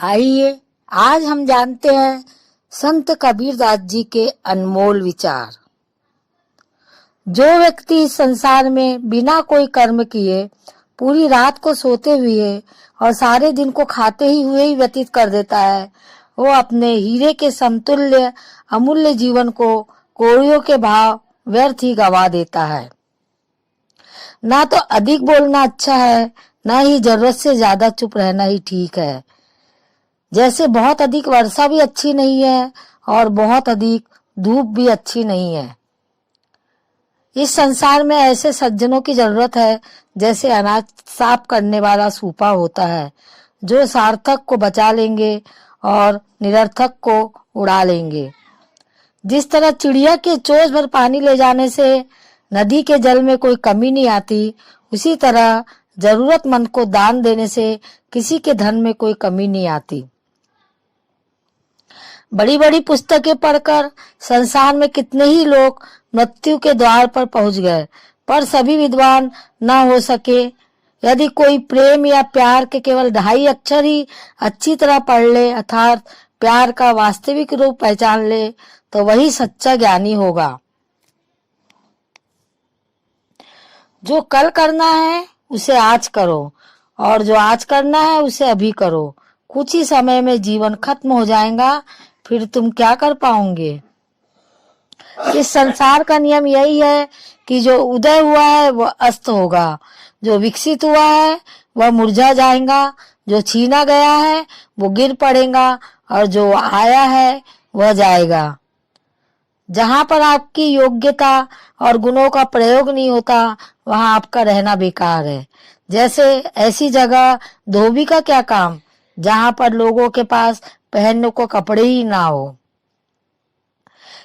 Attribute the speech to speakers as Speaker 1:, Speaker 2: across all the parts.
Speaker 1: आइए आज हम जानते हैं संत कबीरदास जी के अनमोल विचार। जो व्यक्ति इस संसार में बिना कोई कर्म किए पूरी रात को सोते हुए और सारे दिन को खाते ही हुए ही व्यतीत कर देता है, वो अपने हीरे के समतुल्य अमूल्य जीवन को कौड़ियों के भाव व्यर्थ ही गवा देता है। ना तो अधिक बोलना अच्छा है, ना ही जरूरत से ज्यादा चुप रहना ही ठीक है। जैसे बहुत अधिक वर्षा भी अच्छी नहीं है और बहुत अधिक धूप भी अच्छी नहीं है। इस संसार में ऐसे सज्जनों की जरूरत है जैसे अनाज साफ करने वाला सूपा होता है, जो सार्थक को बचा लेंगे और निरर्थक को उड़ा लेंगे। जिस तरह चिड़िया के चोंच भर पानी ले जाने से नदी के जल में कोई कमी नहीं आती, उसी तरह जरूरतमंद को दान देने से किसी के धन में कोई कमी नहीं आती। बड़ी बड़ी पुस्तकें पढ़कर संसार में कितने ही लोग मृत्यु के द्वार पर पहुंच गए, पर सभी विद्वान न हो सके। यदि कोई प्रेम या प्यार के केवल 2.5 अक्षर ही अच्छी तरह पढ़ ले, अर्थात प्यार का वास्तविक रूप पहचान ले, तो वही सच्चा ज्ञानी होगा। जो कल करना है उसे आज करो, और जो आज करना है उसे अभी करो। कुछ ही समय में जीवन खत्म हो जाएगा, फिर तुम क्या कर पाओगे। इस संसार का नियम यही है कि जो उदय हुआ है वह अस्त होगा, जो विकसित हुआ है वह मुरझा जाएगा, जो छीना गया है वो गिर पड़ेगा, और जो आया है वह जाएगा। जहाँ पर आपकी योग्यता और गुणों का प्रयोग नहीं होता, वहाँ आपका रहना बेकार है। जैसे ऐसी जगह धोबी का क्या काम जहाँ पर लोगों के पास पहनने को कपड़े ही ना हो।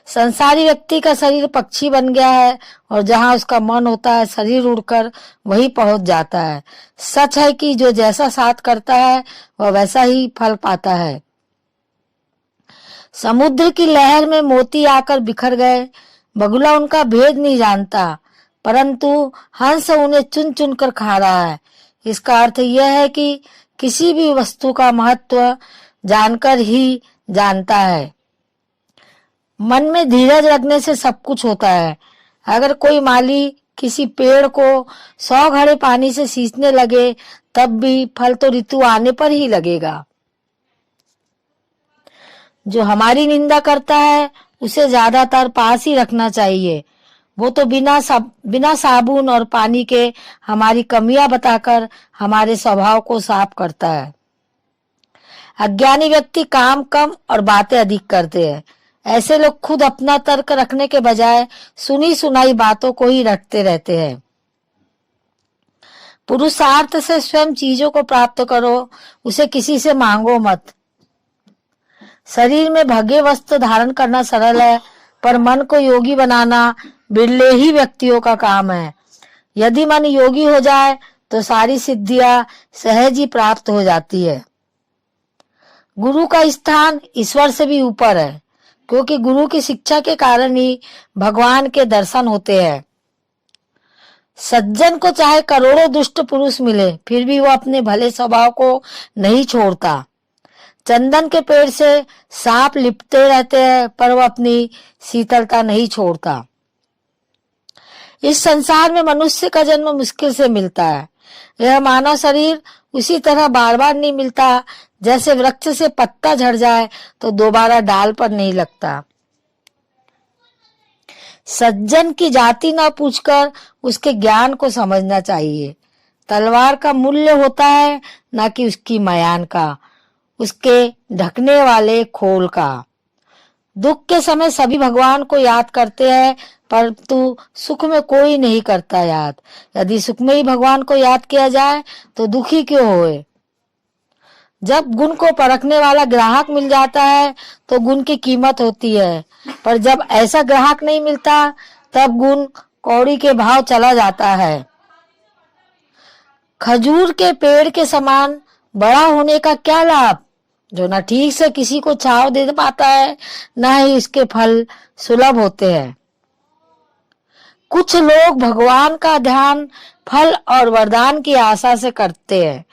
Speaker 1: संसारी व्यक्ति का शरीर पक्षी बन गया है, और जहाँ उसका मन होता है शरीर उड़कर वही पहुंच जाता है। सच है कि जो जैसा साथ करता है वह वैसा ही फल पाता है। समुद्र की लहर में मोती आकर बिखर गए, बगुला उनका भेद नहीं जानता, परंतु हंस उन्हें चुन चुन कर खा रहा है। इसका अर्थ यह है कि किसी भी वस्तु का महत्व जानकर ही जानता है। मन में धीरज रखने से सब कुछ होता है। अगर कोई माली किसी पेड़ को 100 घड़े पानी से सींचने लगे, तब भी फल तो ऋतु आने पर ही लगेगा। जो हमारी निंदा करता है उसे ज्यादातर पास ही रखना चाहिए। वो तो बिना साबुन और पानी के हमारी कमियां बताकर हमारे स्वभाव को साफ करता है। अज्ञानी व्यक्ति काम कम और बातें अधिक करते हैं। ऐसे लोग खुद अपना तर्क रखने के बजाय सुनी सुनाई बातों को ही रटते रहते हैं। पुरुषार्थ से स्वयं चीजों को प्राप्त करो, उसे किसी से मांगो मत। शरीर में भगे वस्त्र धारण करना सरल है, पर मन को योगी बनाना बिरले ही व्यक्तियों का काम है। यदि मन योगी हो जाए तो सारी सिद्धियां सहज ही प्राप्त हो जाती है। गुरु का स्थान ईश्वर से भी ऊपर है, क्योंकि गुरु की शिक्षा के कारण ही भगवान के दर्शन होते हैं। सज्जन को चाहे करोड़ों दुष्ट पुरुष मिले, फिर भी वो अपने भले स्वभाव को नहीं छोड़ता। चंदन के पेड़ से सांप लिपटते रहते हैं, पर वो अपनी शीतलता नहीं छोड़ता। इस संसार में मनुष्य का जन्म मुश्किल से मिलता है। यह मानव शरीर उसी तरह बार बार नहीं मिलता, जैसे वृक्ष से पत्ता झड़ जाए तो दोबारा डाल पर नहीं लगता। सज्जन की जाति ना पूछकर उसके ज्ञान को समझना चाहिए। तलवार का मूल्य होता है ना कि उसकी मयान का, उसके ढकने वाले खोल का। दुख के समय सभी भगवान को याद करते हैं, परंतु सुख में कोई नहीं करता याद। यदि सुख में ही भगवान को याद किया जाए तो दुखी क्यों होए। जब गुण को परखने वाला ग्राहक मिल जाता है तो गुण की कीमत होती है, पर जब ऐसा ग्राहक नहीं मिलता तब गुण कौड़ी के भाव चला जाता है। खजूर के पेड़ के समान बड़ा होने का क्या लाभ, जो न ठीक से किसी को छांव दे पाता है, न ही इसके फल सुलभ होते हैं। कुछ लोग भगवान का ध्यान फल और वरदान की आशा से करते हैं,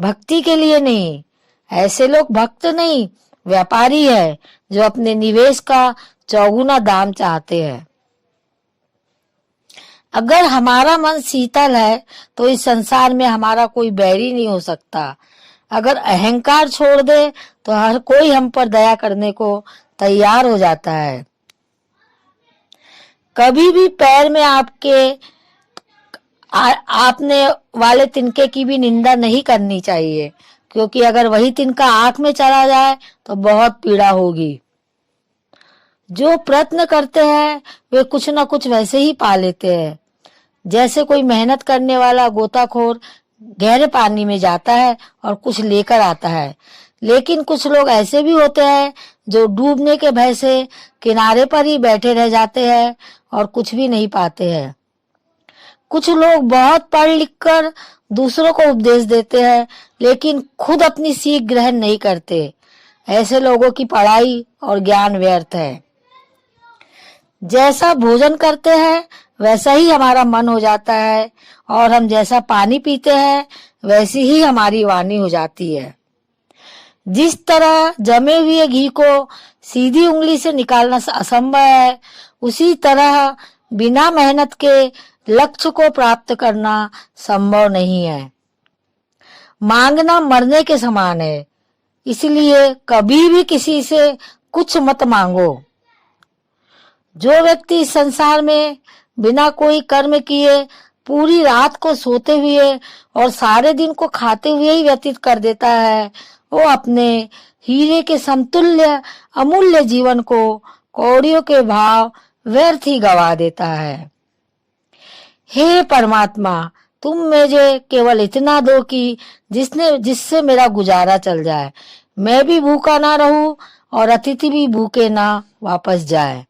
Speaker 1: भक्ति के लिए नहीं। ऐसे लोग भक्त नहीं, व्यापारी है, जो अपने निवेश का चौगुना दाम चाहते हैं। अगर हमारा मन शीतल है तो इस संसार में हमारा कोई बैरी नहीं हो सकता। अगर अहंकार छोड़ दे तो हर कोई हम पर दया करने को तैयार हो जाता है। कभी भी पैर में आपने वाले तिनके की भी निंदा नहीं करनी चाहिए, क्योंकि अगर वही तिनका आंख में चला जाए तो बहुत पीड़ा होगी। जो प्रयत्न करते हैं वे कुछ ना कुछ वैसे ही पा लेते हैं। जैसे कोई मेहनत करने वाला गोताखोर गहरे पानी में जाता है और कुछ लेकर आता है, लेकिन कुछ लोग ऐसे भी होते हैं जो डूबने के भय से किनारे पर ही बैठे रह जाते हैं और कुछ भी नहीं पाते हैं। कुछ लोग बहुत पढ़ लिख कर दूसरों को उपदेश देते हैं, लेकिन खुद अपनी सीख ग्रहण नहीं करते। ऐसे लोगों की पढ़ाई और ज्ञान व्यर्थ है। जैसा भोजन करते हैं वैसा ही हमारा मन हो जाता है, और हम जैसा पानी पीते हैं वैसी ही हमारी वाणी हो जाती है। जिस तरह जमे हुए घी को सीधी उंगली से निकालना असंभव है, उसी तरह बिना मेहनत के लक्ष्य को प्राप्त करना संभव नहीं है। मांगना मरने के समान है, इसलिए कभी भी किसी से कुछ मत मांगो। जो व्यक्ति इस संसार में बिना कोई कर्म किए पूरी रात को सोते हुए और सारे दिन को खाते हुए ही व्यतीत कर देता है, वो अपने हीरे के समतुल्य अमूल्य जीवन को कौड़ियों के भाव व्यर्थ ही गवा देता है। हे परमात्मा, तुम मुझे केवल इतना दो कि जिससे मेरा गुजारा चल जाए, मैं भी भूखा ना रहूं और अतिथि भी भूखे ना वापस जाए।